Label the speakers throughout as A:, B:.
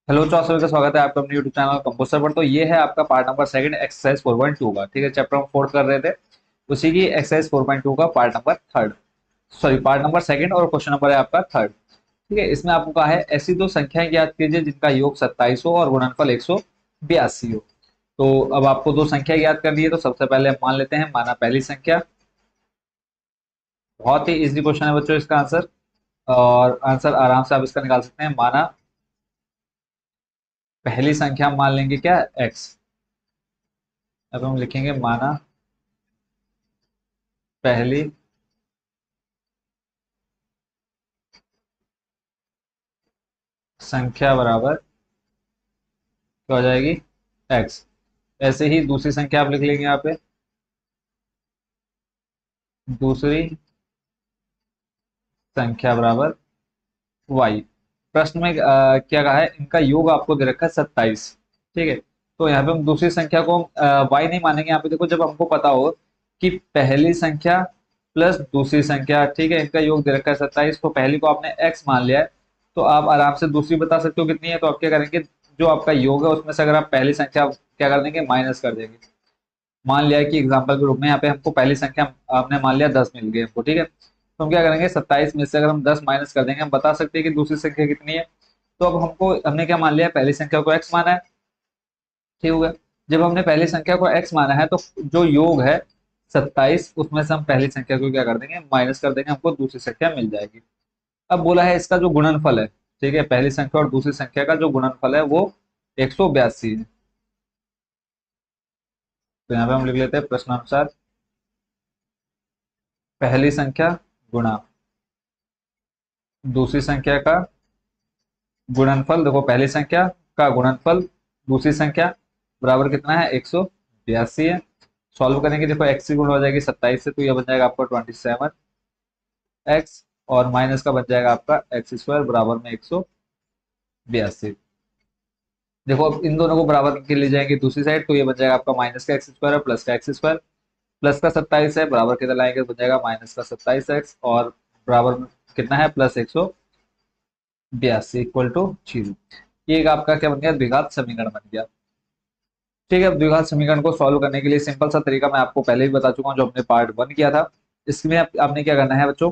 A: Hello सभी का स्वागत है आपका अपने यूट्यूब चैनल कंपोस्टर पर। तो ये है आपका पार्ट नंबर सेकंड एक्सरसाइज 4.2 का। ठीक है, चैप्टर हम फोर्थ कर रहे थे, उसी की एक्सरसाइज 4.2 का part number third, sorry part number second, और क्वेश्चन नंबर है आपका थर्ड। ठीक है, इसमें आपको कहा है ऐसी दो संख्याएं ज्ञात कीजिए जिनका योग 27 हो और गुणनफल 182 हो। तो अब आपको दो संख्या ज्ञात करनी है। तो सबसे पहले हम मान लेते हैं, माना पहली संख्या। बहुत ही इजी क्वेश्चन है बच्चों इसका आंसर, और आंसर आराम से आप इसका निकाल सकते हैं। माना पहली संख्या मान लेंगे क्या, एक्स। अब हम लिखेंगे माना पहली संख्या बराबर क्या हो जाएगी, एक्स। ऐसे ही दूसरी संख्या आप लिख लेंगे यहाँ पे, दूसरी संख्या बराबर वाई। प्रश्न में क्या कहा है, इनका योग आपको दे रखा है 27। ठीक है, तो यहाँ पे हम दूसरी संख्या को वाई नहीं मानेंगे। यहाँ पे देखो, जब हमको पता हो कि पहली संख्या प्लस दूसरी संख्या, ठीक है, इनका योग दे रखा है 27, तो पहली को आपने एक्स मान लिया है, तो आप आराम से दूसरी बता सकते हो कितनी है। तो आप क्या करेंगे, जो आपका योग है उसमें से अगर आप पहली संख्या क्या कर देंगे, माइनस कर देंगे। मान लिया कि एग्जांपल के रूप में यहाँ पे हमको पहली संख्या आपने मान लिया 10 मिल गई हमको। ठीक है, तो हम क्या करेंगे, 27 में से अगर हम 10 माइनस कर देंगे, हम बता सकते हैं कि दूसरी संख्या कितनी है। तो अब हमने क्या मान लिया, पहली संख्या को x माना है। ठीक हो गया। जब हमने पहली संख्या को x माना है, तो जो योग है 27, उसमें से हम पहली संख्या को क्या कर देंगे, माइनस कर देंगे, हमको दूसरी संख्या मिल जाएगी। अब बोला है इसका जो गुणनफल है, ठीक है, पहली संख्या और दूसरी संख्या का जो गुणनफल है वो 182 है। तो यहाँ पे हम लिख लेते हैं प्रश्नानुसार पहली संख्या गुणा दूसरी संख्या का गुणनफल। देखो, पहली संख्या का गुणनफल दूसरी संख्या बराबर कितना है, 182 है। सॉल्व करेंगे, देखो एक्स की गुण हो जाएगी 27 से, तो यह बन जाएगा आपका 27x, और माइनस का बन जाएगा आपका एक्स स्क्वायर बराबर में 182। देखो, अब इन दोनों को बराबर के ले जाएंगे दूसरी साइड, तो ये बन जाएगा आपका माइनस का एक्स स्क्वायर और प्लस का एक्स स्क्वायर। प्लस का 27 है, बराबर कितना लाएंगे, तो बन जाएगा माइनस का 27x, और बराबर में कितना है, प्लस 182 इक्वल टू 0। ये एक आपका क्या बन गया, द्विघात समीकरण बन गया। ठीक है, अब द्विघात समीकरण को सॉल्व करने के लिए सिंपल सा तरीका मैं आपको पहले ही बता चुका हूँ, जो हमने पार्ट 1 किया था। इसमें आपने क्या करना है बच्चों,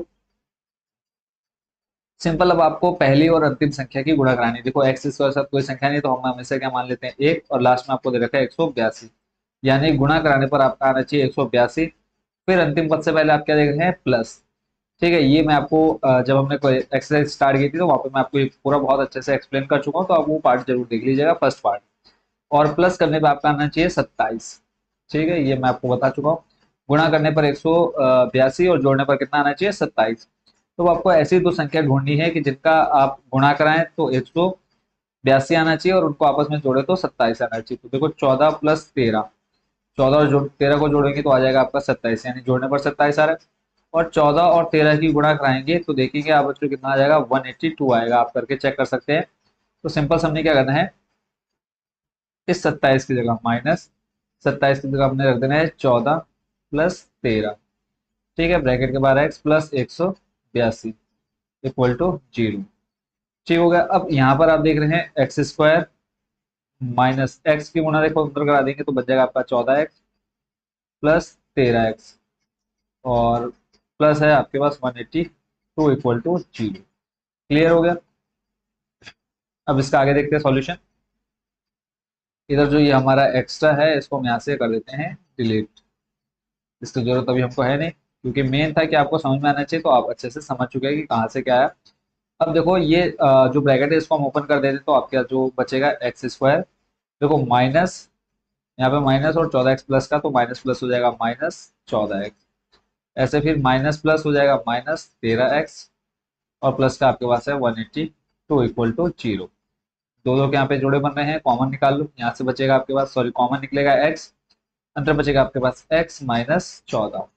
A: सिंपल, अब आपको पहली और अंतिम संख्या की गुणा करानी है। देखो, एक्स स्क्वायर साथ कोई संख्या नहीं, तो हम हमेशा क्या मान लेते हैं, एक, और लास्ट में आपको दे रखा है 182, यानी गुणा कराने पर आपका आना चाहिए 182। फिर अंतिम पद से पहले आप क्या देख रहे हैं, प्लस। ठीक है, ये मैं आपको जब हमने कोई एक्सरसाइज स्टार्ट की थी, तो वहाँ पे मैं आपको ये पूरा बहुत अच्छे से एक्सप्लेन कर चुका हूँ, तो आप वो पार्ट जरूर देख लीजिएगा, फर्स्ट पार्ट। और प्लस करने पे आपका आना चाहिए 27। ठीक है, ये मैं आपको बता चुका हूँ। गुणा करने पर 182, और जोड़ने पर कितना आना चाहिए, 27। तो आपको ऐसी दो संख्या ढूंढनी है कि जिनका आप गुणा कराएं तो 182 आना चाहिए, और उनको आपस में जोड़े तो 27 आना चाहिए। तो देखो, 14 प्लस 13, 14 और 13 को जोड़ेंगे तो आ जाएगा आपका 27, यानी जोड़ने पर 27 आ रहा है। और 14 और 13 की गुणा कराएंगे तो देखेंगे आप बच्चों कितना आ जाएगा, 182 आएगा। आप करके चेक कर सकते हैं। तो सिंपल हमने क्या करना है, इस 27 की जगह माइनस 27 की जगह हमने रख देना है 14 प्लस 13। ठीक है, ब्रैकेट के बाहर एक्स प्लस 182 इक्वल टू 0। ठीक हो गया। अब यहाँ पर आप देख रहे हैं एक्स स्क्वायर माइनस एक्स की गुणा देखो अंदर करा देंगे, तो बच जाएगा आपका 14x प्लस 13x, और प्लस है आपके पास 182 इक्वल टू 0। क्लियर हो गया। अब इसका आगे देखते हैं सॉल्यूशन। इधर जो ये हमारा एक्स्ट्रा है, इसको हम यहाँ से कर देते हैं डिलीट। इसकी जरूरत अभी हमको है नहीं, क्योंकि मेन था कि आपको समझ में आना चाहिए, तो आप अच्छे से समझ चुके हैं कि कहाँ से क्या है। अब देखो, ये जो ब्रैकेट है इसको हम ओपन कर देते, तो आपका जो बचेगा एक्स स्क्वायर, देखो माइनस, यहाँ पे माइनस और 14x प्लस का, तो माइनस प्लस हो जाएगा -14x। ऐसे फिर माइनस प्लस हो जाएगा -13x, और प्लस का आपके पास है 182 इक्वल टू 0। दो दो के यहाँ पे जोड़े बन रहे हैं, कॉमन निकाल लो, यहाँ से बचेगा आपके पास, सॉरी कॉमन निकलेगा x, अंतर बचेगा आपके पास x -14।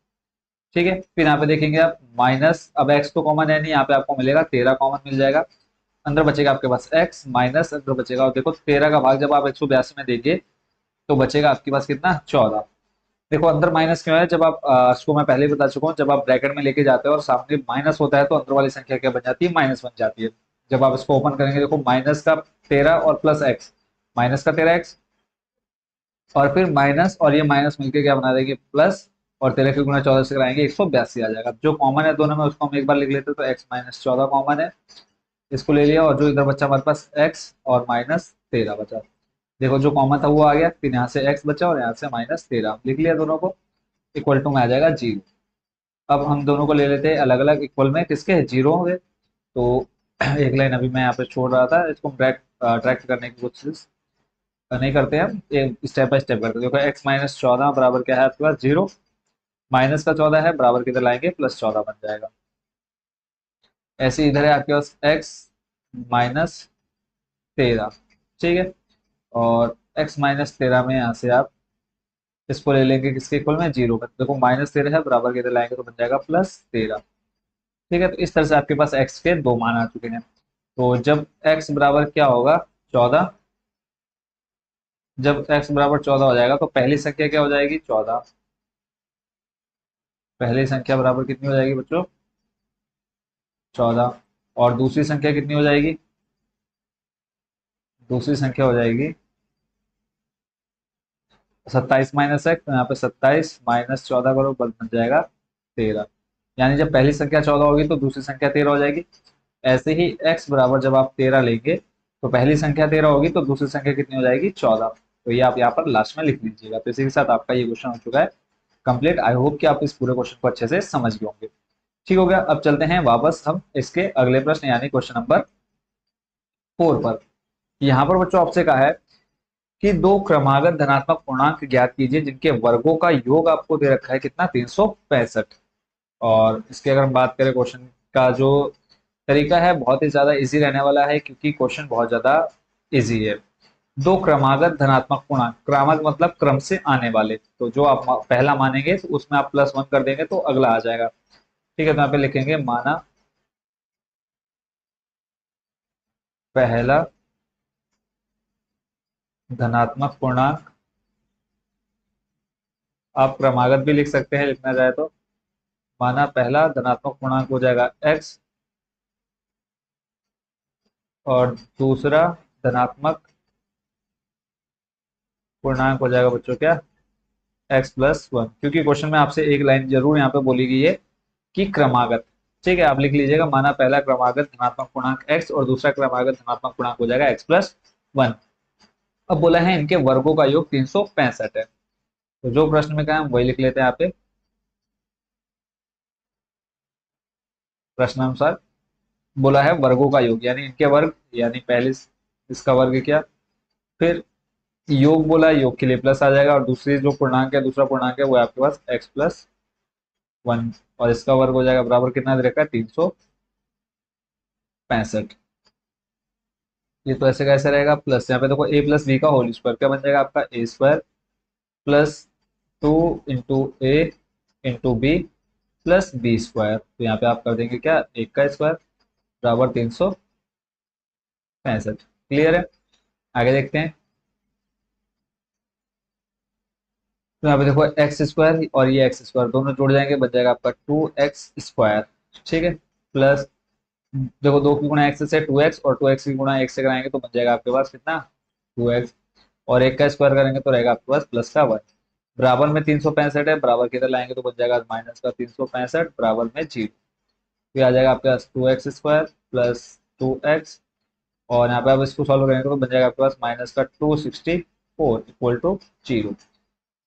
A: ठीक है, फिर यहाँ पे देखेंगे आप माइनस, अब x तो कॉमन है नहीं, यहाँ पे आपको मिलेगा 13 कॉमन मिल जाएगा। अंदर बचेगा आपके पास x माइनस, अंदर बचेगा, और देखो 13 का भाग जब आप 182 में देंगे, तो बचेगा आपके पास कितना, 14। देखो, अंदर माइनस क्यों है, जब आप इसको मैं पहले ही बता चुका हूँ, जब आप ब्रैकेट में लेके जाते हो और सामने माइनस होता है, तो अंदर वाली संख्या क्या बन जाती है, माइनस बन जाती है। जब आप इसको ओपन करेंगे देखो माइनस का 13 और प्लस एक्स, माइनस का 13x और फिर माइनस और ये माइनस मिलके क्या बना देंगे प्लस, और 13 के गुणा 14 से कराएंगे 182 आ जाएगा। जो कॉमन है दोनों में उसको हम एक बार लिख लेते हैं, तो x माइनस 14 कॉमन है, इसको ले लिया, और जो इधर बचा हमारे पास x और माइनस 13 बचा। देखो जो कॉमन था वो आ गया, फिर यहाँ से x बचा और यहाँ से माइनस 13 लिख लिया, दोनों को इक्वल टू में आ जाएगा 0। अब हम दोनों को ले लेते हैं अलग अलग, इक्वल में किसके जीरो होंगे, तो एक लाइन अभी मैं यहाँ पे छोड़ रहा था, इसको ट्रैक ट्रैक करने की कोशिश नहीं करते हैं हम, स्टेप बाय स्टेप करते हैं। देखो x माइनस 14 बराबर क्या है आपके पास 0, माइनस का 14 है बराबर किधर लाएंगे प्लस 14 बन जाएगा। ऐसे इधर है आपके पास x माइनस 13, ठीक है, और x माइनस 13 में यहाँ से आप इसको ले लेंगे किसके इक्वल में 0 में, देखो माइनस 13 है बराबर किधर लाएंगे तो बन जाएगा प्लस 13, ठीक है। तो इस तरह से आपके पास x के दो मान आ चुके हैं। तो जब x बराबर क्या होगा 14, जब x बराबर 14 हो जाएगा तो पहली संख्या क्या हो जाएगी 14, पहली संख्या बराबर कितनी हो जाएगी बच्चों 14, और दूसरी संख्या कितनी हो जाएगी, दूसरी संख्या हो जाएगी 27 माइनस एक्स, तो यहाँ पे 27 माइनस 14 करो बन जाएगा 13। यानी जब पहली संख्या 14 होगी तो दूसरी संख्या 13 हो जाएगी। ऐसे ही x बराबर जब आप 13 लेंगे तो पहली संख्या 13 होगी तो दूसरी संख्या कितनी हो जाएगी 14। तो ये आप यहाँ पर लास्ट में लिख लीजिएगा। तो इसी के साथ आपका ये क्वेश्चन हो चुका है कंप्लीट। आई होप कि आप इस पूरे क्वेश्चन को अच्छे से समझ गए होंगे। ठीक हो गया, अब चलते हैं वापस हम इसके अगले प्रश्न यानी क्वेश्चन नंबर 4 पर। यहाँ पर बच्चों आपसे कहा है कि दो क्रमागत धनात्मक पूर्णांक ज्ञात कीजिए जिनके वर्गों का योग आपको दे रखा है कितना 365। और इसकी अगर हम बात करें क्वेश्चन का जो तरीका है बहुत ही ज्यादा इजी रहने वाला है, क्योंकि क्वेश्चन बहुत ज्यादा इजी है। दो क्रमागत धनात्मक पूर्णांक, क्रमागत मतलब क्रम से आने वाले, तो जो आप पहला मानेंगे तो उसमें आप +1 कर देंगे तो अगला आ जाएगा। ठीक है, तो यहाँ पे लिखेंगे माना पहला धनात्मक पूर्णांक, आप क्रमागत भी लिख सकते हैं लिखना चाहे तो। माना पहला धनात्मक पूर्णांक हो जाएगा x, और दूसरा धनात्मक पूर्णांक हो जाएगा बच्चों क्या x+1, क्योंकि क्वेश्चन में आपसे एक लाइन जरूर यहाँ पे बोली गई है कि क्रमागत। ठीक है, आप लिख लीजिएगा माना पहला क्रमागत धनात्मक पूर्णांक x और दूसरा क्रमागत धनात्मक पूर्णांक हो जाएगा x+1। अब बोला है इनके वर्गों का योग 365 है, तो जो प्रश्न में कहा है हम वही लिख लेते हैं यहाँ पे प्रश्नानुसार। बोला है वर्गों का योग यानी इनके वर्ग, यानी पहले इसका वर्ग क्या, फिर योग बोला है, योग के लिए प्लस आ जाएगा, और दूसरी जो पूर्णांक है दूसरा पूर्णांक है वो आपके पास x+1, और इसका वर्ग हो जाएगा बराबर कितना दे रखा है 365। ये तो ऐसे कैसे रहेगा प्लस, यहाँ पे देखो a+b का होल स्क्वायर क्या बन जाएगा आपका a² प्लस 2 इंटू ए इंटू बी प्लस b²। तो यहाँ पे आप कर देंगे क्या एक का स्क्वायर बराबर 365। क्लियर है, आगे देखते हैं। तो यहाँ पे देखो x² और ये x² दोनों जुड़ जाएंगे, बन जाएगा आपका 2x²। ठीक है, प्लस देखो 2 की गुणा x से 2x, और 2x की गुणा 1 से कराएंगे तो बन जाएगा आपके पास कितना 2x, और 1 का स्क्वायर करेंगे तो रहेगा आपके पास प्लस का 1। बराबर में 365 है, बराबर किधर लाएंगे तो बन जाएगा माइनस का 365 बराबर में 0। फिर आ जाएगा आपके पास 2x² प्लस 2x, और यहाँ पे आप इसको सॉल्व करेंगे तो बन जाएगा आपके पास माइनस का 264 इक्वल टू 0,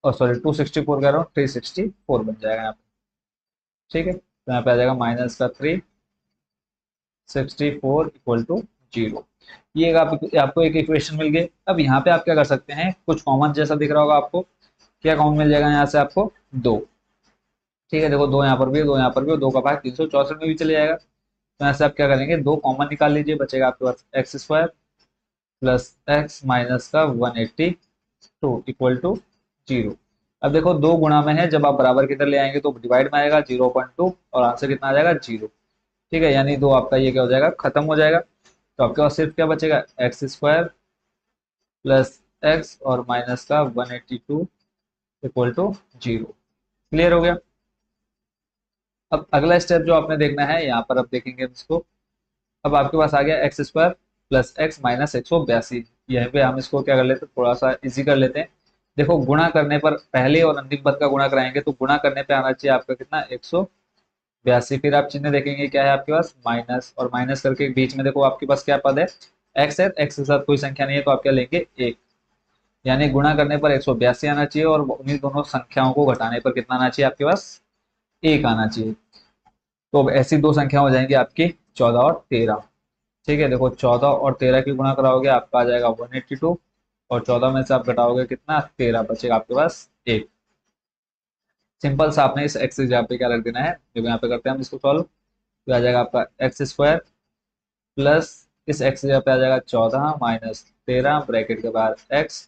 A: और सॉरी 264 कह रहा हूँ 364 बन जाएगा यहाँ पे। ठीक है, तो यहाँ पे आ जाएगा माइनस का 364 इक्वल टू 0। ये आपको एक इक्वेशन मिल गई। अब यहाँ पे आप क्या कर सकते हैं, कुछ कॉमन जैसा दिख रहा होगा आपको, क्या कॉमन मिल जाएगा यहाँ से आपको 2। ठीक है, देखो 2 यहाँ पर भी है, 2 यहाँ पर भी, और 2 का भाग 364 में भी चले जाएगा। तो यहाँ से आप क्या करेंगे 2 कॉमन निकाल लीजिए, बचेगा आपके पास x² प्लस x माइनस का 182 इक्वल टू 0। अब देखो 2 गुणा में है, जब आप बराबर किधर ले आएंगे तो डिवाइड में आएगा 0.2, और आंसर कितना आ जाएगा 0। ठीक है, यानी 2 आपका ये क्या हो जाएगा खत्म हो जाएगा। तो आपके पास सिर्फ क्या बचेगा x² प्लस x और माइनस का 182 इक्वल टू 0। क्लियर हो गया। अब अगला स्टेप जो आपने देखना है यहाँ पर अब देखेंगे इसको, अब आपके पास आ गया x square plus x minus 182। यहीं पे हम इसको क्या कर लेते हैं, थोड़ा सा इजी कर लेते हैं। देखो गुणा करने पर पहले और अंतिम पद का गुणा कराएंगे तो गुणा करने पे आना चाहिए आपका कितना, 182। फिर आप चिन्ह देखेंगे क्या है आपके पास, माइनस, और माइनस करके बीच में देखो आपके पास क्या पद है, एक्स है, एक्स के साथ कोई संख्या नहीं है तो आप क्या लेंगे, एक। यानी गुणा करने पर 182 आना चाहिए और उन्हीं दोनों संख्याओं को घटाने पर कितना आना चाहिए आपके पास, एक आना चाहिए। तो अब ऐसी दो संख्या हो जाएंगी आपकी 14 और 13। ठीक है, देखो 14 और 13 की गुणा कराओगे आपका आ जाएगा 182, और 14 में से आप घटाओगे कितना, 13, बचेगा आपके पास एक। सिंपल सा आपने इस एक्स यहाँ पे क्या रख देना है, जो यहाँ पे करते हैं हम इसको सॉल्व, तो आ जाएगा आपका एक्स स्क्वायर प्लस इस एक्स जगह पे आ जाएगा 14 माइनस 13 ब्रैकेट के बाद एक्स,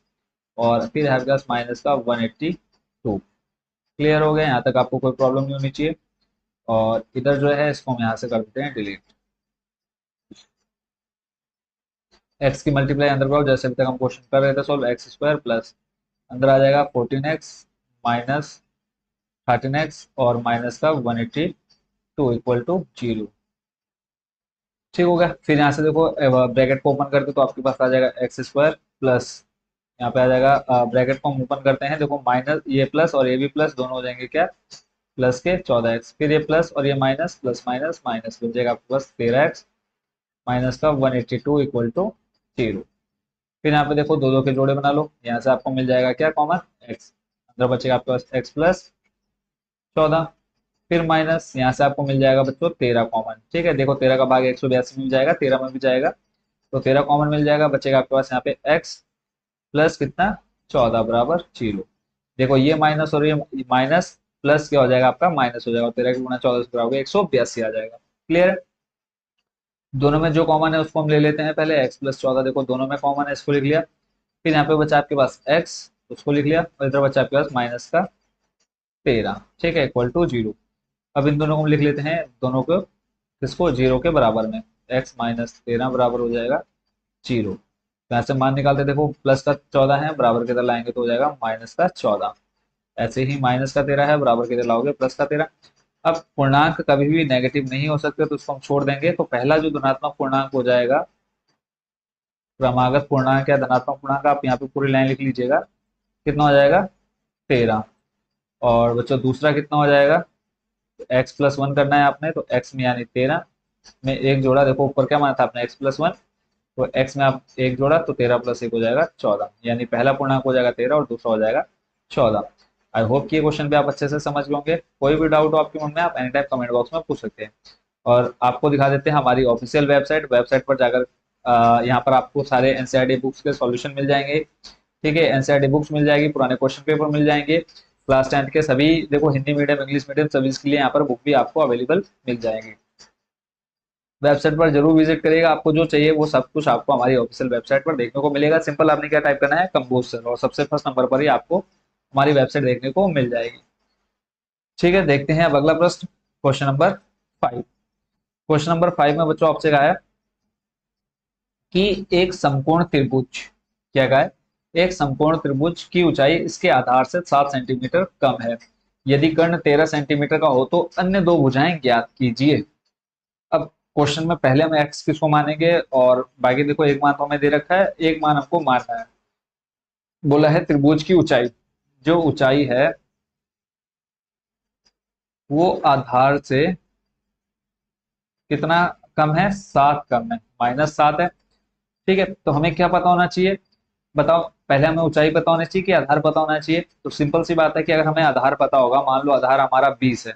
A: और फिर है आपके पास माइनस का 182। क्लियर हो गया, यहाँ तक आपको कोई प्रॉब्लम नहीं होनी चाहिए। और इधर जो है इसको हम यहाँ से कर देते हैं डिलीट। एक्स की मल्टीप्लाई अंदर करो, जैसे अभी तक हम क्वेश्चन कर रहे थे सॉल्व, एक्स स्क्वायर प्लस अंदर आ जाएगा 14x माइनस 13x और माइनस का 182 इक्वल टू 0। ठीक हो गया। फिर यहाँ से देखो ब्रैकेट को ओपन करके तो आपके पास आ जाएगा एक्स स्क्वायर प्लस, यहाँ पे आ जाएगा ब्रैकेट को हम ओपन करते हैं, देखो माइनस ये प्लस और ये भी प्लस, दोनों हो जाएंगे क्या, प्लस के 14x, फिर ये प्लस और ये माइनस, प्लस माइनस माइनस, बन जाएगा आपके पास 13x माइनस का 182 इक्वल टू 0। फिर यहाँ पे देखो दो दो के जोड़े बना लो, यहाँ से आपको मिल जाएगा क्या कॉमन, एक्स, अंदर बचेगा आपके पास एक्स प्लस 14, फिर माइनस यहाँ से आपको मिल जाएगा बच्चों 13 कॉमन। ठीक है, देखो 13 का भाग 182 मिल जाएगा, 13 में भी जाएगा तो 13 कॉमन मिल जाएगा, बचेगा आपके पास यहाँ पे एक्स प्लस कितना, 14 बराबर 0। देखो ये माइनस और ये माइनस प्लस क्या हो जाएगा आपका, माइनस हो जाएगा, और 13 की गुणा 14 से कराओगे 182 आ जाएगा। क्लियर है, दोनों में जो कॉमन है उसको हम ले लेते हैं पहले, एक्स प्लस 14 देखो दोनों में कॉमन है, इसको लिख लिया। फिर यहाँ पे बचा आपके पास एक्स, उसको लिख लिया, और इधर बचा आपके पास माइनस का 13। ठीक है, इक्वल टू 0। अब इन दोनों को हम लिख लेते हैं, दोनों को किसको, 0 के बराबर में, एक्स माइनस 13 बराबर हो जाएगा 0। तो यहाँ से मान निकालते देखो, प्लस का 14 है, बराबर की तरह लाएंगे तो हो जाएगा माइनस का 14। ऐसे ही माइनस का 13 है, बराबर की तरह लाओगे प्लस का 13। अब पूर्णांक कभी भी नेगेटिव नहीं हो सकते तो उसको हम छोड़ देंगे, तो पहला जो धनात्मक पूर्णांक हो जाएगा, क्रमागत पूर्णांक या धनात्मक पूर्णांक, आप यहाँ पे पूरी लाइन लिख लीजिएगा, कितना हो जाएगा 13। और बच्चों दूसरा कितना हो जाएगा, एक्स प्लस 1 करना है आपने, तो एक्स में यानी 13 में एक जोड़ा, देखो ऊपर क्या माना था आपने एक्स प्लस 1, तो एक्स में आप एक जोड़ा तो 13 प्लस 1 हो जाएगा 14, यानी पहला पूर्णांक हो जाएगा 13 और दूसरा हो जाएगा 14। आई होप कि ये क्वेश्चन भी आप अच्छे से समझ गए होंगे। कोई भी डाउट हो आपके मन में आप एनी टाइम कमेंट बॉक्स में पूछ सकते हैं। और आपको दिखा देते हैं हमारी ऑफिशियल वेबसाइट, वेबसाइट पर जाकर यहाँ पर आपको सारे एनसीईआरटी बुक्स के सॉल्यूशन मिल जाएंगे। ठीक है, एनसीईआरटी बुक्स मिल जाएगी, पुराने क्वेश्चन पेपर मिल जाएंगे, क्लास 10th के सभी, देखो हिंदी मीडियम इंग्लिश मीडियम सभी के लिए यहाँ पर बुक भी आपको अवेलेबल मिल जाएंगे। वेबसाइट पर जरूर विजिट करिएगा, आपको जो चाहिए वो सब कुछ आपको हमारी ऑफिशियल वेबसाइट पर देखने को मिलेगा। सिंपल आपने क्या टाइप करना है, कंपोज सर, और सबसे फर्स्ट नंबर पर ही आपको हमारी वेबसाइट देखने को मिल जाएगी। ठीक है, देखते हैं अब अगला प्रश्न, क्वेश्चन नंबर 5। क्वेश्चन नंबर 5 में बच्चों आपसे कहा है कि एक समकोण त्रिभुज, क्या कहा है, एक समकोण त्रिभुज की ऊंचाई इसके आधार से 7 सेंटीमीटर कम है, यदि कर्ण 13 सेंटीमीटर का हो तो अन्य दो भुजाएं ज्ञात कीजिए। अब क्वेश्चन में पहले हम एक्स किसको मानेंगे, और बाकी देखो एक मान तो हमें दे रखा है, एक मान हमको मानना है। बोला है त्रिभुज की ऊंचाई, जो ऊंचाई है वो आधार से कितना कम है, 7 कम है, -7 है। ठीक है, तो हमें क्या पता होना चाहिए, बताओ, पहले हमें ऊंचाई पता होनी चाहिए कि आधार पता होना चाहिए। तो सिंपल सी बात है कि अगर हमें आधार पता होगा, मान लो आधार हमारा 20 है,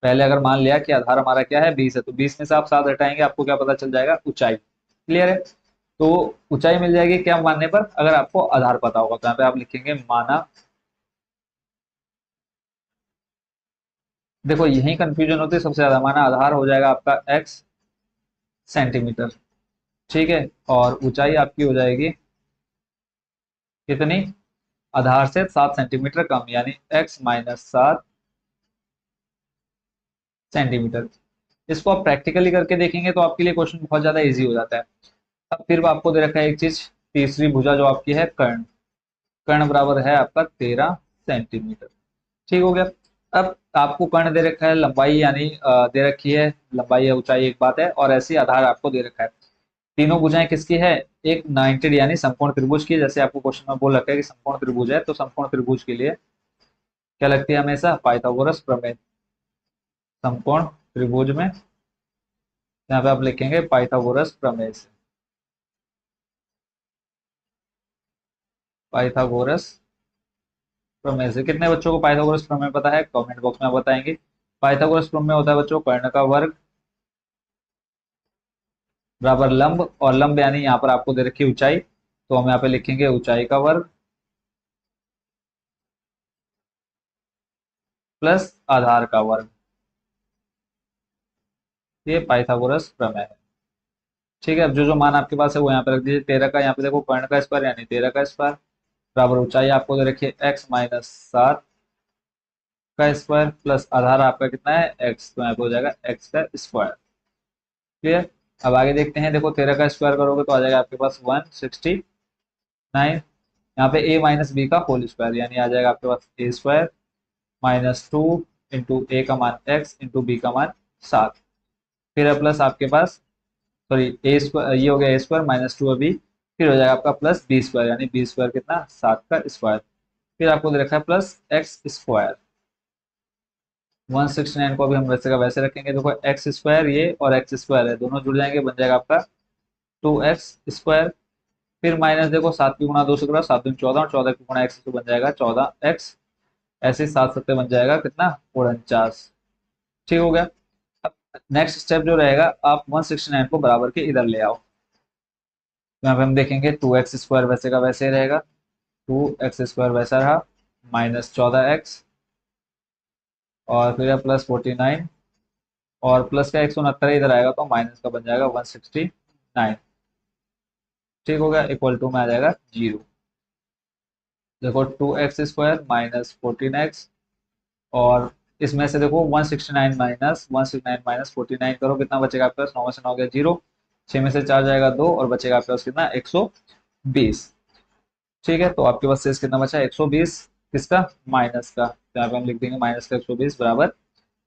A: पहले अगर मान लिया कि आधार हमारा क्या है 20 है, तो 20 में से आप 7 हटाएंगे, आपको क्या पता चल जाएगा, ऊंचाई। क्लियर है, तो ऊंचाई मिल जाएगी क्या मानने पर, अगर आपको आधार पता होगा, तो यहाँ पे आप लिखेंगे माना। देखो यही कंफ्यूजन होती है सबसे ज्यादा, माना आधार हो जाएगा आपका x सेंटीमीटर। ठीक है, और ऊंचाई आपकी हो जाएगी कितनी, आधार से 7 सेंटीमीटर कम, यानी x माइनस 7 सेंटीमीटर। इसको आप प्रैक्टिकली करके देखेंगे तो आपके लिए क्वेश्चन बहुत ज्यादा इजी हो जाता है। अब फिर आपको दे रखा है एक चीज, तीसरी भुजा जो आपकी है कर्ण, कर्ण बराबर है आपका 13 सेंटीमीटर। ठीक हो गया। अब आपको कर्ण दे रखा है, लंबाई यानी दे रखी है, लंबाई या ऊंचाई एक बात है, और ऐसी आधार आपको दे रखा है। तीनों भुजाएं किसकी है? एक 90 यानी समकोण त्रिभुज की, जैसे आपको क्वेश्चन में बोल रखा है कि समकोण त्रिभुज है, तो समकोण त्रिभुज के लिए क्या लगती है हमेशा? पाइथागोरस प्रमेय। समकोण त्रिभुज में यहाँ पे आप लिखेंगे पाइथागोरस प्रमेय से। पाइथागोरस प्रमेय से कितने बच्चों को पाइथागोरस प्रमेय पता है? कमेंट बॉक्स में बताएंगे। पाइथागोरस प्रमेय होता है बच्चों, कर्ण का वर्ग बराबर लंब, और लंब यानी यहाँ पर आपको दे रखी है ऊंचाई, तो हम यहाँ पे लिखेंगे ऊंचाई का वर्ग प्लस आधार का वर्ग। ये पाइथागोरस प्रमेय है। ठीक है, अब जो जो मान आपके पास है वो यहाँ पे रख दीजिए। 13 का यहाँ पे देखो कर्ण का स्क्वायर यानी 13 का स्क्वायर बराबर ऊंचाई आपको दे रखी है x-7 का स्क्वायर प्लस आधार आपका कितना है? x, तो यहाँ पे हो जाएगा x का स्क्वायर। क्लियर? अब आगे देखते हैं। देखो 13 का स्क्वायर करोगे तो आ जाएगा आपके पास 169। यहाँ पे a माइनस बी का होल स्क्वायर यानी आ जाएगा आपके पास a स्क्वायर -2 इंटू ए का मान x इंटू बी का मान 7। फिर है प्लस आपके पास, सॉरी ए स्क्वायर, ये हो गया ए स्क्वायर -2 बी, फिर हो जाएगा आपका प्लस बी स्क्वायर यानी बी स्क्वायर कितना? 7 का स्क्वायर। फिर आपको दे रखा है प्लस एक्स स्क्वायर। 169 को अभी हम वैसे का वैसे रखेंगे। देखो एक्स स्क्वायर ये और एक्स स्क्वायर है, दोनों जुड़ जाएंगे, बन जाएगा आपका 2x स्क्वायर। फिर माइनस देखो 7 की गुणा 2 से करो, 7 दूनी 14 और 14 की गुणा x तो बन जाएगा 14x। ऐसे 7 सत्ते बन जाएगा कितना? 49। ठीक हो गया। अब नेक्स्ट स्टेप जो रहेगा, आप 169 को बराबर के इधर ले आओ। तो यहाँ पे हम देखेंगे 2x स्क्वायर वैसे का वैसे ही रहेगा, 2x स्क्वायर वैसा रहा, -14x, और फिर प्लस 49, और प्लस का 169 इधर आएगा तो माइनस का बन जाएगा 169। ठीक हो गया, इक्वल टू में आ जाएगा 0। देखो 2x स्क्वायर -14x, और इसमें से देखो 169 माइनस 49 करो, कितना बचेगा आपके पास? 9 में से 9 गया 0, 6 में से 4 जाएगा 2, और बचेगा आपके पास कितना? 120। ठीक है, तो आपके पास शेष कितना बचा? 120 किसका? माइनस का, तो यहाँ पे हम लिख देंगे माइनस का 120 बराबर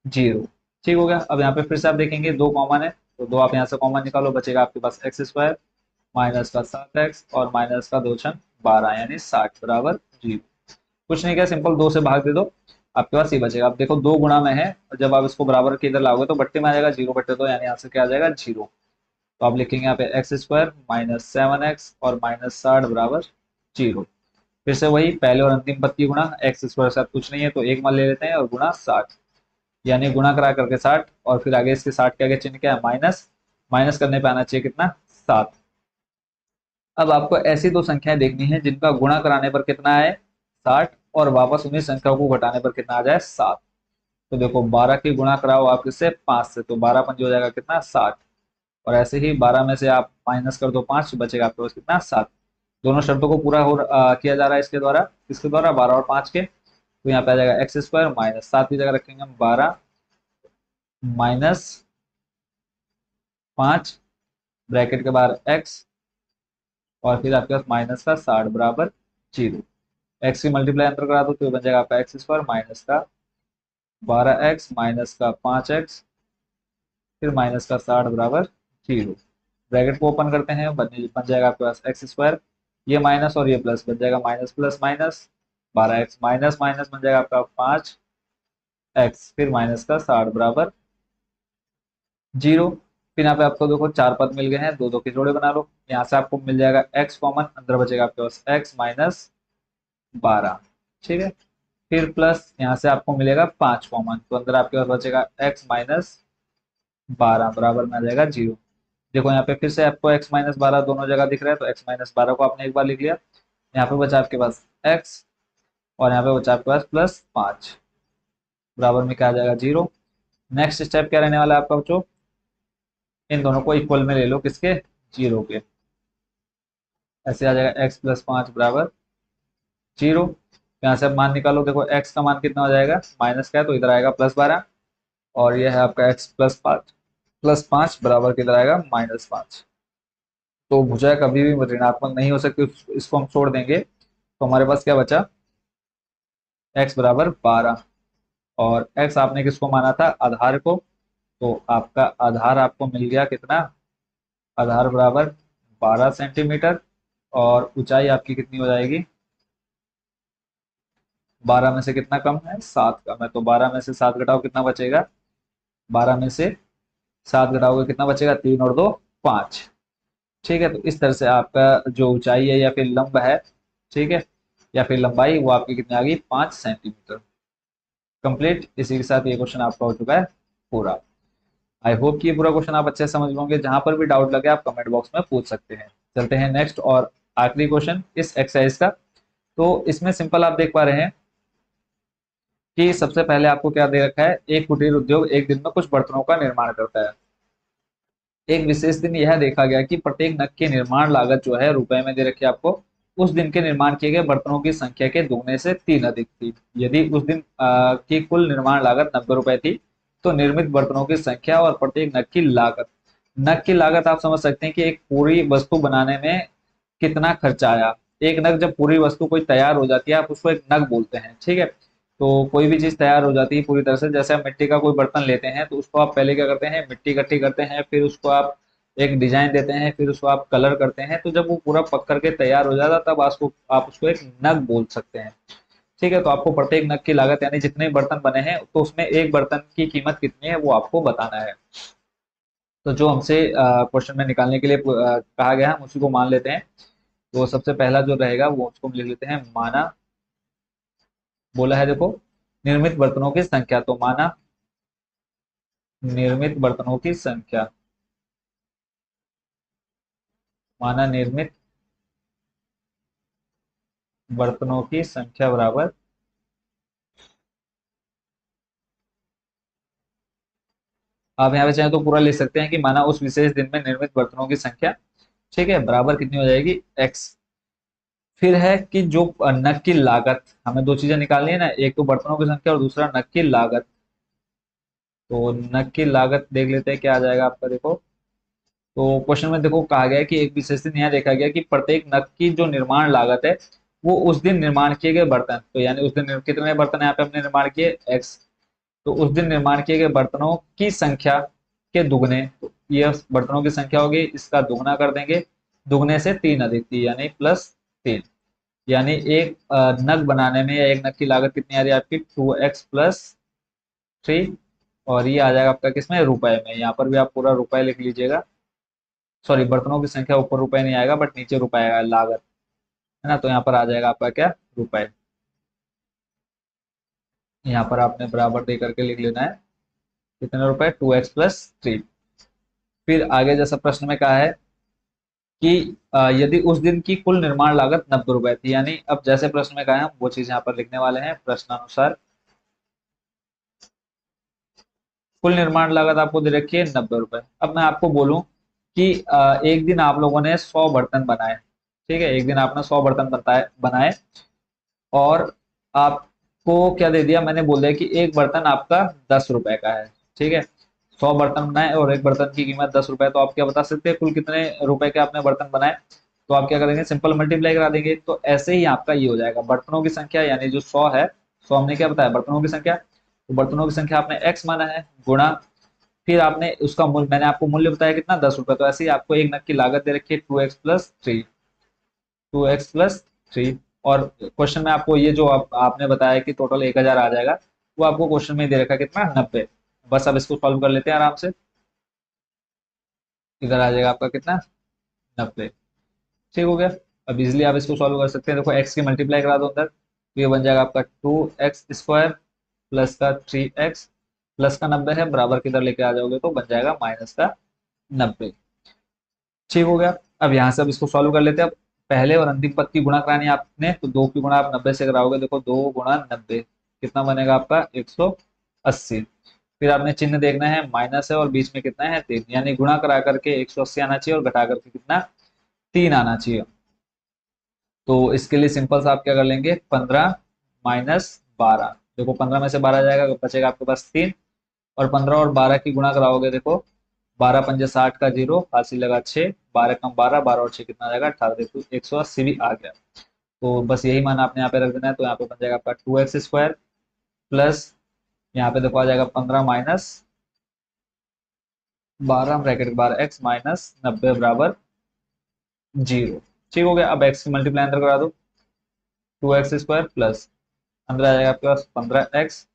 A: 0। ठीक हो गया। अब यहाँ पे फिर से आप देखेंगे दो कॉमन है, तो दो आप यहाँ से कॉमन निकालो, बचेगा आपके पास एक्स स्क्वायर माइनस का 7x और माइनस का 2 छंग 12 यानी 60 बराबर 0। कुछ नहीं किया, सिंपल 2 से भाग दे दो, आपके पास ये बचेगा। अब देखो 2 गुणा में है, और जब आप इसको बराबर के इधर लाओगे तो बट्टे में आ जाएगा 0/2 यानी आंसर क्या आ जाएगा? 0। तो आप लिखेंगे यहाँ पे एक्स स्क्वायर -7x और -60 बराबर 0। फिर से वही पहले और अंतिम पद की गुणा, एक्स स्क्वायर के साथ कुछ नहीं है तो एक मान ले लेते हैं, और गुणा 60 यानी गुणा करा करके 60, और फिर आगे इसके 60 के आगे चिन्ह क्या है? माइनस। माइनस करने पे आना चाहिए कितना? 7। अब आपको ऐसी दो संख्याएं देखनी है जिनका गुणा कराने पर कितना है? 60, और वापस उन्हीं संख्याओं को घटाने पर कितना आ जाए? 7। तो देखो 12 की गुणा कराओ आप इससे 5 से, तो 12 पंजे हो जाएगा कितना? 60, और ऐसे ही 12 में से आप माइनस कर दो 5, बचेगा आपके पास कितना? 7। दोनों शर्तों को पूरा किया जा रहा है इसके द्वारा, किसके द्वारा? 12 और 5 के। तो यहाँ पे आ जाएगा एक्स स्क्वायर -7 की जगह रखेंगे हम 12 -5 ब्रैकेट के बाहर एक्स, और फिर आपके पास माइनस का 60 बराबर 0। एक्स की मल्टीप्लाई अंतर करा दो तो ये बन जाएगा आपका एक्स स्क्वायर माइनस का 12x माइनस का 5x, फिर माइनस का 60 बराबर 0। ब्रैकेट को ओपन करते हैं, बन जाएगा आपके पास एक्स स्क्वायर, ये माइनस और ये प्लस, बन जाएगा minus plus minus 12x minus minus बन जाएगा आपका 5x, फिर माइनस का 60 बराबर 0। फिर यहाँ पे आपको देखो 4 पद मिल गए हैं, दो दो के जोड़े बना लो। यहाँ से आपको मिल जाएगा x कॉमन, अंदर बचेगा आपके पास x -12। ठीक है, फिर प्लस यहाँ से आपको मिलेगा 5 कॉमन, तो अंदर आपके पास बचेगा x -12 बराबर में आ जाएगा 0। देखो यहाँ पे फिर से आपको x-12 दोनों जगह दिख रहा है, तो x-12 को आपने एक बार लिख लिया। यहाँ पे बचा आपके पास x, और यहाँ पे बचा आपके पास +5 बराबर में क्या आ जाएगा? 0। नेक्स्ट स्टेप क्या रहने वाला है आपका बच्चों? इन दोनों को इक्वल में ले लो, किसके? 0 के। ऐसे आ जाएगा x+5 बराबर 0। यहाँ से अब मान निकालो, देखो x का मान कितना हो जाएगा? माइनस का है तो इधर आएगा +12, और यह है आपका x+5 बराबर किधर आएगा? -5। तो भुजा कभी भी ऋणात्मक नहीं हो सकती, इसको हम छोड़ देंगे, तो हमारे पास क्या बचा? x बराबर 12, और x आपने किसको माना था, आधार को। तो आपका आधार आपको मिल गया कितना, आधार बराबर 12 सेंटीमीटर, और ऊंचाई आपकी कितनी हो जाएगी, 12 में से कितना कम है, 7 कम है, तो 12 में से 7 घटाओ कितना बचेगा, 12 में से 7 घटाओगे कितना बचेगा, 3 और 2 5। ठीक है, तो इस तरह से आपका जो ऊंचाई है या फिर लंब है, ठीक है, या फिर लंबाई, वो आपकी कितनी आ गई, 5 सेंटीमीटर। कंप्लीट। इसी के साथ ये क्वेश्चन आपका हो चुका है पूरा। आई होप कि ये पूरा क्वेश्चन आप अच्छे से समझ लोगे। जहां पर भी डाउट लगे आप कमेंट बॉक्स में पूछ सकते हैं। चलते हैं नेक्स्ट और आखिरी क्वेश्चन इस एक्सरसाइज का। तो इसमें सिंपल आप देख पा रहे हैं कि सबसे पहले आपको क्या दे रखा है, एक कुटीर उद्योग एक दिन में कुछ बर्तनों का निर्माण करता है। एक विशेष दिन यह देखा गया कि प्रत्येक नग की निर्माण लागत जो है रुपए में दे रखी है आपको, उस दिन के निर्माण किए गए बर्तनों की संख्या के दुगने से 3 अधिक थी। यदि उस दिन की कुल निर्माण लागत 90 रुपए थी, तो निर्मित बर्तनों की संख्या और प्रत्येक नग की लागत, नग की लागत आप समझ सकते हैं कि एक पूरी वस्तु बनाने में कितना खर्चा आया। एक नग जब पूरी वस्तु कोई तैयार हो जाती है, आप उसको एक नग बोलते हैं, ठीक है। तो कोई भी चीज तैयार हो जाती है पूरी तरह से, जैसे आप मिट्टी का कोई बर्तन लेते हैं तो उसको आप पहले क्या करते हैं, मिट्टी इकट्ठी करते हैं, फिर उसको आप एक डिजाइन देते हैं, फिर उसको आप कलर करते हैं, तो जब वो पूरा पक करके तैयार हो जाता है तब आप उसको एक नग बोल सकते हैं। ठीक है, तो आपको प्रत्येक नग की लागत, यानी जितने बर्तन बने हैं तो उसमें एक बर्तन की कीमत कितनी है वो आपको बताना है। तो जो हमसे क्वेश्चन में निकालने के लिए कहा गया है, हम उसी को मान लेते हैं। तो सबसे पहला जो रहेगा वो उसको हम लिख लेते हैं माना। बोला है देखो, निर्मित बर्तनों की संख्या, तो माना निर्मित बर्तनों की संख्या, माना निर्मित बर्तनों की संख्या बराबर, आप यहाँ पे चाहें तो पूरा लिख सकते हैं कि माना उस विशेष दिन में निर्मित बर्तनों की संख्या, ठीक है, बराबर कितनी हो जाएगी, x। फिर है कि जो नग की लागत, हमें दो चीजें निकालनी है ना, एक तो बर्तनों की संख्या और दूसरा नग की लागत। तो नग की लागत देख लेते हैं क्या आ जाएगा आपका, देखो। तो क्वेश्चन में देखो कहा गया है कि एक विशेष दिन यहाँ देखा गया कि प्रत्येक नग की जो निर्माण लागत है, वो उस दिन निर्माण किए गए बर्तन, तो यानी उस दिन कितने बर्तन यहाँ पे हमने निर्माण किए, x। तो उस दिन निर्माण किए गए बर्तनों की संख्या के दुगने, तो ये बर्तनों की संख्या होगी, इसका दुगना कर देंगे, दुगने से 3 अधिक थी, यानी +3। यानी एक नग बनाने में या एक नग की लागत कितनी आ रही है आपकी, 2x + 3। और ये आ जाएगा आपका किसमें, रुपए में। यहाँ पर भी आप पूरा रुपए लिख लीजिएगा। सॉरी, बर्तनों की संख्या ऊपर रुपए नहीं आएगा बट नीचे रुपए आएगा, लागत, है ना। तो यहाँ पर आ जाएगा आपका क्या, रुपए। यहाँ पर आपने बराबर दे करके लिख लेना है, कितने रुपए, 2x + 3। फिर आगे जैसा प्रश्न में कहा है कि यदि उस दिन की कुल निर्माण लागत 90 रुपए थी, यानी अब जैसे प्रश्न में कहा है हम वो चीज यहाँ पर लिखने वाले हैं प्रश्नानुसार। कुल निर्माण लागत आपको दे रखी है 90 रुपए। अब मैं आपको बोलूं कि एक दिन आप लोगों ने 100 बर्तन बनाए, ठीक है, एक दिन आपने 100 बर्तन बनाए, और आपको क्या दे दिया, मैंने बोल दिया कि एक बर्तन आपका 10 रुपए का है, ठीक है। 100 बर्तन बनाए और एक बर्तन की कीमत 10 रुपए, तो आप क्या बता सकते हैं कुल कितने रुपए के आपने बर्तन बनाए। तो आप क्या करेंगे, सिंपल मल्टीप्लाई करा देंगे। तो ऐसे ही आपका ये हो जाएगा, बर्तनों की संख्या यानी जो 100 है, 100 हमने क्या बताया, बर्तनों की संख्या, तो बर्तनों की संख्या आपने x माना है, गुणा, फिर आपने उसका मूल्य, मैंने आपको मूल्य बताया कितना, 10 रुपए। तो ऐसे ही आपको एक नग की लागत दे रखी है 2x + 3, 2x + 3। और क्वेश्चन में आपको ये जो आपने बताया कि टोटल 1000 आ जाएगा, वो आपको क्वेश्चन में दे रखा है कितना, 90। बस अब इसको सॉल्व कर लेते हैं आराम से। इधर आ जाएगा आपका कितना, 90। ठीक हो गया। अब इजिली आप इसको सॉल्व कर सकते हैं। देखो x की मल्टीप्लाई करा दो अंदर, तो ये बन जाएगा आपका 2x² प्लस का 3x प्लस का 90 है, बराबर किधर लेके आ जाओगे तो बन जाएगा -का 90। ठीक हो गया। अब यहाँ से अब इसको सॉल्व कर लेते हैं। अब पहले और अंतिम पद की गुणा करानी है आपने, तो 2 की गुणा आप 90 से कराओगे, देखो 2 × 90 कितना बनेगा आपका, 180। फिर आपने चिन्ह देखना है, माइनस है और बीच में कितना है, 3, यानी गुणा करा करके 180 आना चाहिए और घटा करके कितना, 3 आना चाहिए। तो इसके लिए सिंपल सा आप क्या कर लेंगे, 15 - 12, देखो 15 में से 12 जाएगा, बचेगा आपके पास 3। और 15 और 12 की गुणा कराओगे, देखो 12 × 5 = 60 का 0, हासिल लगा 6, 12 कम 12, 12 और 6 कितना आ जाएगा, 18, देखो 180 भी आ गया। तो बस यही मान आपने यहाँ पे रख देना है। तो यहाँ पे बन जाएगा आपका 2x² प्लस यहाँ पे देखो आ जाएगा 15 माइनस 12 ब्रैकेट के बाहर x माइनस 90 बराबर 0। ठीक हो गया। अब x की मल्टीप्लाई अंदर करा दो, 2x² प्लस अंदर आ जाएगा आपके पास 15x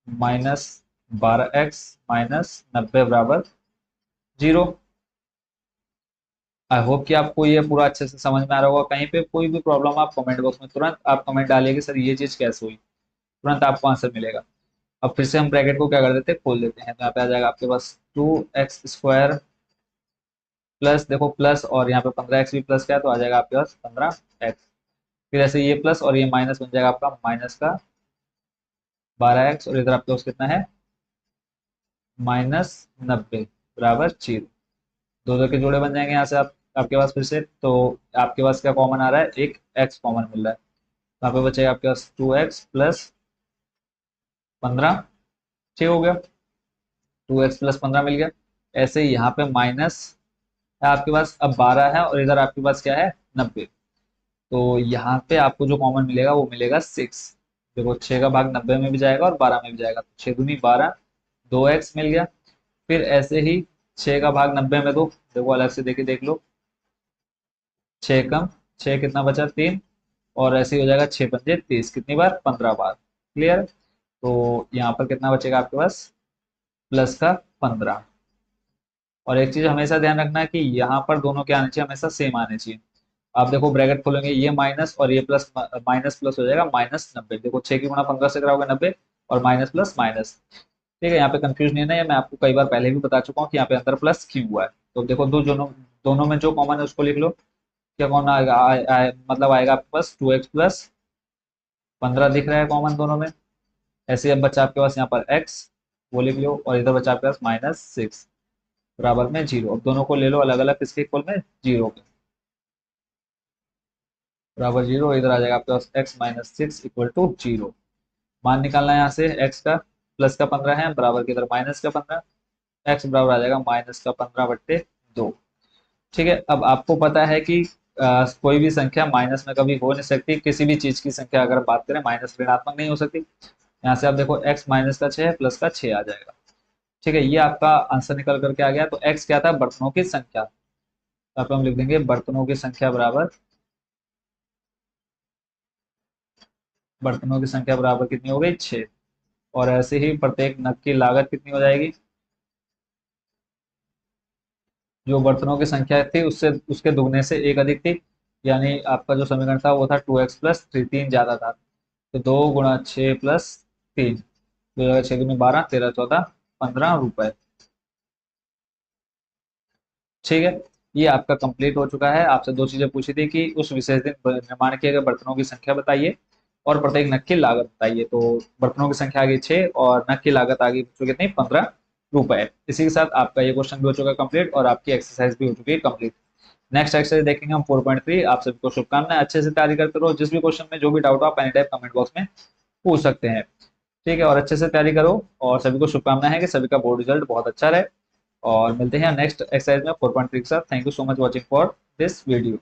A: माइनस 12x माइनस 90 बराबर 0। आई होप कि आपको ये पूरा अच्छे से समझ में आ रहा होगा। कहीं पे कोई भी प्रॉब्लम आप कमेंट बॉक्स में तुरंत आप कमेंट डालिए कि सर ये चीज कैसे हुई, तुरंत आपको आंसर मिलेगा। अब फिर से हम ब्रैकेट को क्या कर देते हैं, खोल देते हैं। तो यहाँ पे आ जाएगा आपके पास 2x² प्लस, देखो प्लस और यहाँ पे 15x भी प्लस का है तो आ जाएगा आपके पास 15x। फिर ऐसे ये प्लस और ये माइनस बन जाएगा आपका माइनस का 12x, और इधर आपके पास कितना है माइनस 90 बराबर 0। दो दो के जोड़े बन जाएंगे यहाँ से आपके पास फिर से। तो आपके पास क्या कॉमन आ रहा है, एक x कॉमन मिल रहा है। तो यहाँ पे बचेगा आपके पास 2x प्लस 15। ठीक हो गया, 2x+15 मिल गया। ऐसे ही यहाँ पे माइनस है आपके पास अब 12 है, और इधर आपके पास क्या है 90। तो यहाँ पे आपको जो कॉमन मिलेगा वो मिलेगा 6। देखो 6 का भाग 90 में भी जाएगा और 12 में भी जाएगा, तो 6 दूनी 12, 2x मिल गया। फिर ऐसे ही 6 का भाग 90 में दो, देखो अलग से देख लो, 6 कम 6 कितना बचा 3, और ऐसे ही हो जाएगा 6×5 = 30, कितनी बार 15 बार। क्लियर। तो यहाँ पर कितना बचेगा आपके पास प्लस का 15। और एक चीज हमेशा ध्यान रखना है कि यहाँ पर दोनों क्या आने चाहिए, हमेशा सेम आने चाहिए। आप देखो ब्रैकेट खोलेंगे, ये माइनस और ये प्लस, माइनस प्लस हो जाएगा -90। देखो 6 की गुणा 15 से कराओगे 90, और माइनस प्लस माइनस। ठीक है, यहाँ पे कंफ्यूज नहीं है ना, मैं आपको कई बार पहले भी बता चुका हूँ कि यहाँ पे अंदर प्लस क्यों हुआ है। तो देखो दोनों दोनों में जो कॉमन है उसको लिख लो। क्या कॉमन आएगा, मतलब आएगा आपके पास 2x+15 दिख रहा है कॉमन दोनों में। ऐसे अब बचा आपके पास यहाँ पर x, वो लिख लो, और इधर बचा आपके पास -6 बराबर में 0। अब दोनों को ले लो अलग अलग, किसके इक्वल में 0 के बराबर 0। इधर आ जाएगा आपके पास x-6 = 0। मान निकालना है यहाँ से x का, प्लस का 15 है बराबर के इधर माइनस का 15, x बराबर आ जाएगा -15/2। ठीक है। अब आपको पता है कि कोई भी संख्या माइनस में कभी हो नहीं सकती। किसी भी चीज की संख्या अगर बात करें माइनस ऋणात्मक नहीं हो सकती। यहाँ से आप देखो x -6 है, प्लस का 6 आ जाएगा। ठीक है, ये आपका आंसर निकल करके आ गया। तो x क्या था, बर्तनों की संख्या। यहाँ पे हम लिख देंगे बर्तनों की संख्या बराबर, बर्तनों की संख्या बराबर कितनी हो गई 6। और ऐसे ही प्रत्येक नग की लागत कितनी हो जाएगी, जो बर्तनों की संख्या थी उससे उसके दुगने से एक अधिक थी। यानी आपका जो समीकरण था वो था 2x+3, 3 ज्यादा था। तो 2 × 6 + 3, 2×6 = 12, 13 14 15 रुपए। ठीक है, ये आपका कंप्लीट हो चुका है। आपसे दो चीजें पूछी थी कि उस विशेष दिन निर्माण किए गए बर्तनों की संख्या बताइए और प्रत्येक नग की लागत बताइए। तो बर्तनों की संख्या आ गई 6 और नग की लागत आ गई बच्चों कितनी 15 रुपए। इसी के साथ आपका ये क्वेश्चन भी हो चुका है कंप्लीट, और आपकी एक्सरसाइज भी हो चुकी है कंप्लीट। नेक्स्ट एक्सरसाइज देखेंगे हम 4.3। आप सभी को शुभकामनाएं, अच्छे से तैयारी करते रहो। जिस भी क्वेश्चन में जो भी डाउट हो आप एनी टाइम कमेंट बॉक्स में पूछ सकते हैं। ठीक है, और अच्छे से तैयारी करो, और सभी को शुभकामनाएं है कि सभी का बोर्ड रिजल्ट बहुत अच्छा रहे। और मिलते हैं नेक्स्ट एक्सरसाइज में 4.3 के साथ। Thank you so much watching for this video.